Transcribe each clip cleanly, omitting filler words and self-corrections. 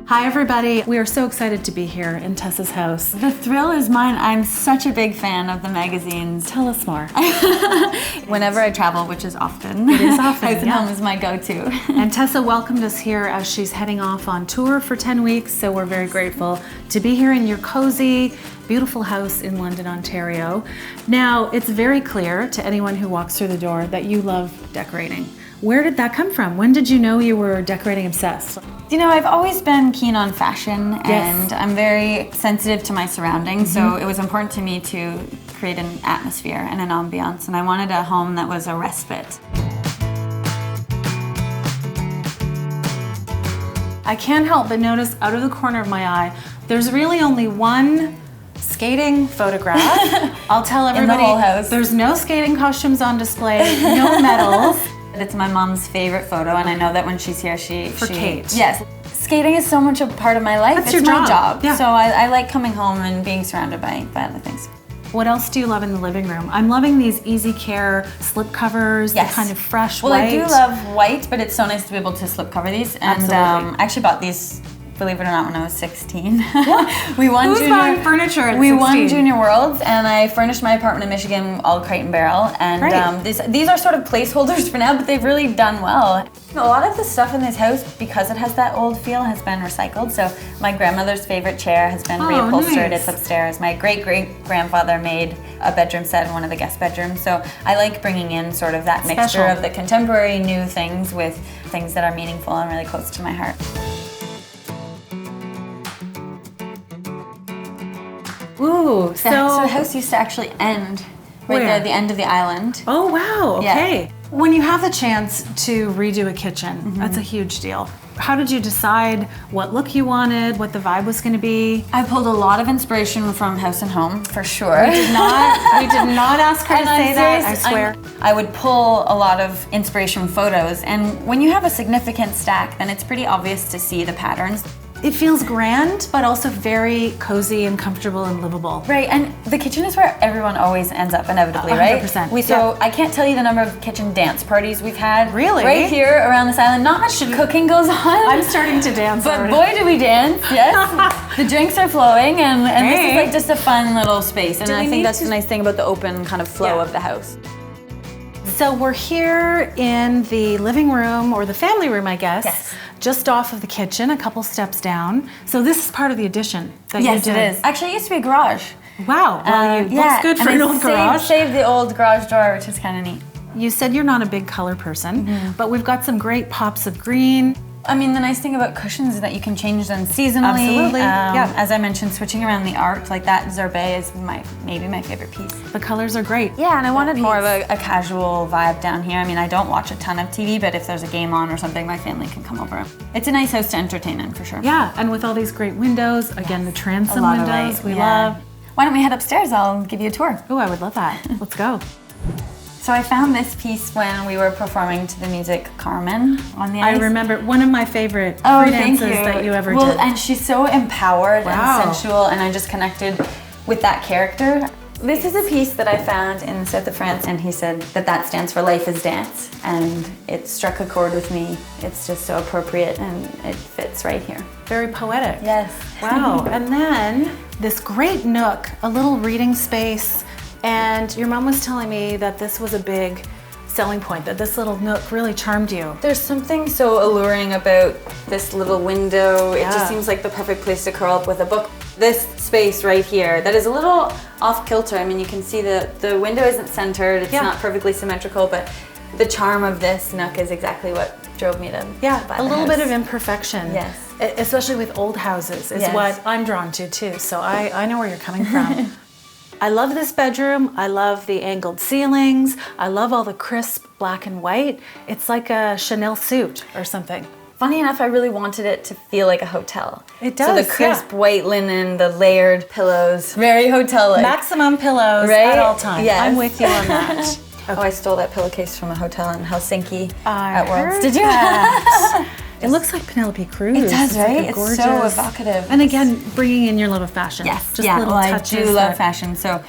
Hi everybody, we are so excited to be here in Tessa's house. The thrill is mine. I'm such a big fan of the magazines. Tell us more. Whenever I travel, which is often. It is often, House and Home is my go-to. And Tessa welcomed us here as she's heading off on tour for 10 weeks, so we're very grateful to be here in your cozy, beautiful house in London, Ontario. Now, it's very clear to anyone who walks through the door that you love decorating. Where did that come from? When did you know you were decorating obsessed? You know, I've always been keen on fashion, and I'm very sensitive to my surroundings, so it was important to me to create an atmosphere and an ambiance, and I wanted a home that was a respite. I can't help but notice out of the corner of my eye, there's really only one skating photograph. I'll tell everybody, in the whole house. There's no skating costumes on display, no medals. It's my mom's favorite photo, and I know that when she's here, Kate. Yes. Skating is so much a part of my life. That's it's your my job. Yeah. So I like coming home and being surrounded by other things. What else do you love in the living room? I'm loving these easy care slip covers, the kind of fresh white. Well, I do love white, but it's so nice to be able to slip cover these. And I actually bought these, believe it or not, when I was 16. We won Who's buying furniture at 16? We won Junior Worlds, and I furnished my apartment in Michigan all crate and barrel. And these are sort of placeholders for now, but they've really done well. A lot of the stuff in this house, because it has that old feel, has been recycled. So my grandmother's favorite chair has been reupholstered. Nice. It's upstairs. My great-great-grandfather made a bedroom set in one of the guest bedrooms. So I like bringing in sort of that mixture of the contemporary new things with things that are meaningful and really close to my heart. Ooh, so the house used to actually end right there at the end of the island. Oh wow, okay. Yeah. When you have the chance to redo a kitchen, that's a huge deal. How did you decide what look you wanted, what the vibe was going to be? I pulled a lot of inspiration from House and Home, for sure. We did not ask her to say that, I swear. I would pull a lot of inspiration from photos, and when you have a significant stack, then it's pretty obvious to see the patterns. It feels grand, but also very cozy and comfortable and livable. Right, and the kitchen is where everyone always ends up inevitably, 100%. right? So I can't tell you the number of kitchen dance parties we've had. Really? Right here around this island. Not much cooking goes on. I'm starting to dance But already. boy, do we dance, yes. The drinks are flowing, and this is like just a fun little space. And I think that's the nice thing about the open kind of flow of the house. So we're here in the living room, or the family room, I guess, just off of the kitchen, a couple steps down. So this is part of the addition that you did. Yes, it is. Actually, it used to be a garage. Wow, well, it looks good for an old garage. Saved the old garage door, which is kind of neat. You said you're not a big color person, but we've got some great pops of green. I mean, the nice thing about cushions is that you can change them seasonally. Absolutely, As I mentioned, switching around the art, like that Zerbet is maybe my favorite piece. The colors are great. Yeah, and I wanted more of a casual vibe down here. I mean, I don't watch a ton of TV, but if there's a game on or something, my family can come over. It's a nice house to entertain in, for sure. Yeah, and with all these great windows, again, the transom windows we love. Why don't we head upstairs? I'll give you a tour. Oh, I would love that. Let's go. So I found this piece when we were performing to the music Carmen on the ice. I remember one of my favorite free dances that you ever did. And she's so empowered and sensual, and I just connected with that character. This is a piece that I found in the south of France, and he said that stands for Life is Dance, and it struck a chord with me. It's just so appropriate, and it fits right here. Very poetic. Yes. Wow. And then this great nook, a little reading space. And your mom was telling me that this was a big selling point, that this little nook really charmed you. There's something so alluring about this little window. It just seems like the perfect place to curl up with a book. This space right here that is a little off kilter. I mean, you can see the window isn't centered. It's not perfectly symmetrical, but the charm of this nook is exactly what drove me to buy a little house. bit of imperfection. Yes. Especially with old houses is what I'm drawn to too. So I know where you're coming from. I love this bedroom. I love the angled ceilings. I love all the crisp black and white. It's like a Chanel suit or something. Funny enough, I really wanted it to feel like a hotel. It does, So the crisp white linen, the layered pillows, very hotel-like. Maximum pillows at all times. Yes. I'm with you on that. Okay. Oh, I stole that pillowcase from a hotel in Helsinki at Worlds. Did you? It looks like Penelope Cruz. It does, right? Like it's so evocative. And again, bringing in your love of fashion. Yes, Just little touches. I do love fashion, so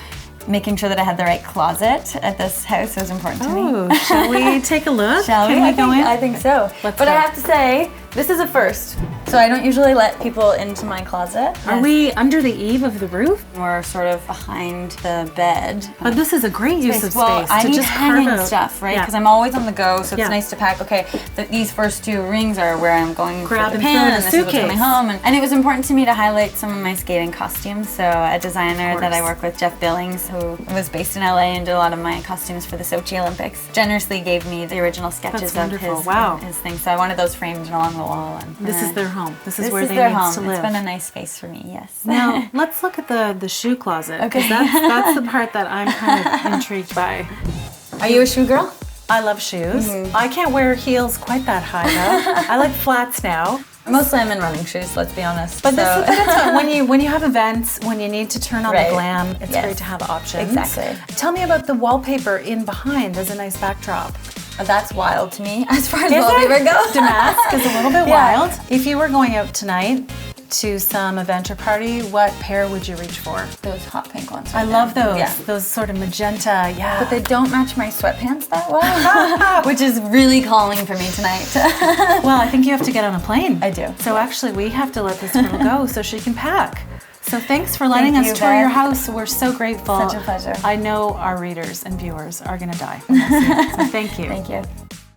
making sure that I had the right closet at this house was important to me. Oh, shall we take a look? Shall we? Can we go in? I think so. Let's but go. I have to say, this is a first. So I don't usually let people into my closet. Are we under the eave of the roof? We're sort of behind the bed. But this is a great use of space. Well, I to need just hanging carve out stuff, right? Yeah. Because I'm always on the go, so it's Yeah. nice to pack. Okay, these first two rings are where I'm going Grab for the and throw in pan, a and this is what's suitcase. coming home. And it was important to me to highlight some of my skating costumes. So a designer that I work with, Jeff Billings, who was based in LA and did a lot of my costumes for the Sochi Olympics, generously gave me the original sketches That's of wonderful. his thing. So I wanted those framed along the wall. And This is their home. This is where they their need home. to live. It's been a nice space for me, yes. Now, let's look at the shoe closet. Okay. That's the part that I'm kind of intrigued by. Are you a shoe girl? I love shoes. I can't wear heels quite that high though. I like flats now. Mostly I'm in running shoes, let's be honest. But so. that's when you have events, when you need to turn on Right. the glam, it's Yes. great to have options. Exactly. Tell me about the wallpaper in behind as a nice backdrop. That's wild to me as far as Is wallpaper it? goes. Damask is a little bit Yeah. wild. If you were going out tonight to some event or party, what pair would you reach for? Those hot pink ones. I love those. Yeah. Those sort of magenta, yeah. But they don't match my sweatpants that well, which is really calling for me tonight. Well, I think you have to get on a plane. I do. So actually, we have to let this girl go so she can pack. So thanks for letting Thank us you, tour your Bev. house. We're so grateful. Such a pleasure. I know our readers and viewers are going to die when they see it. So thank you. Thank you.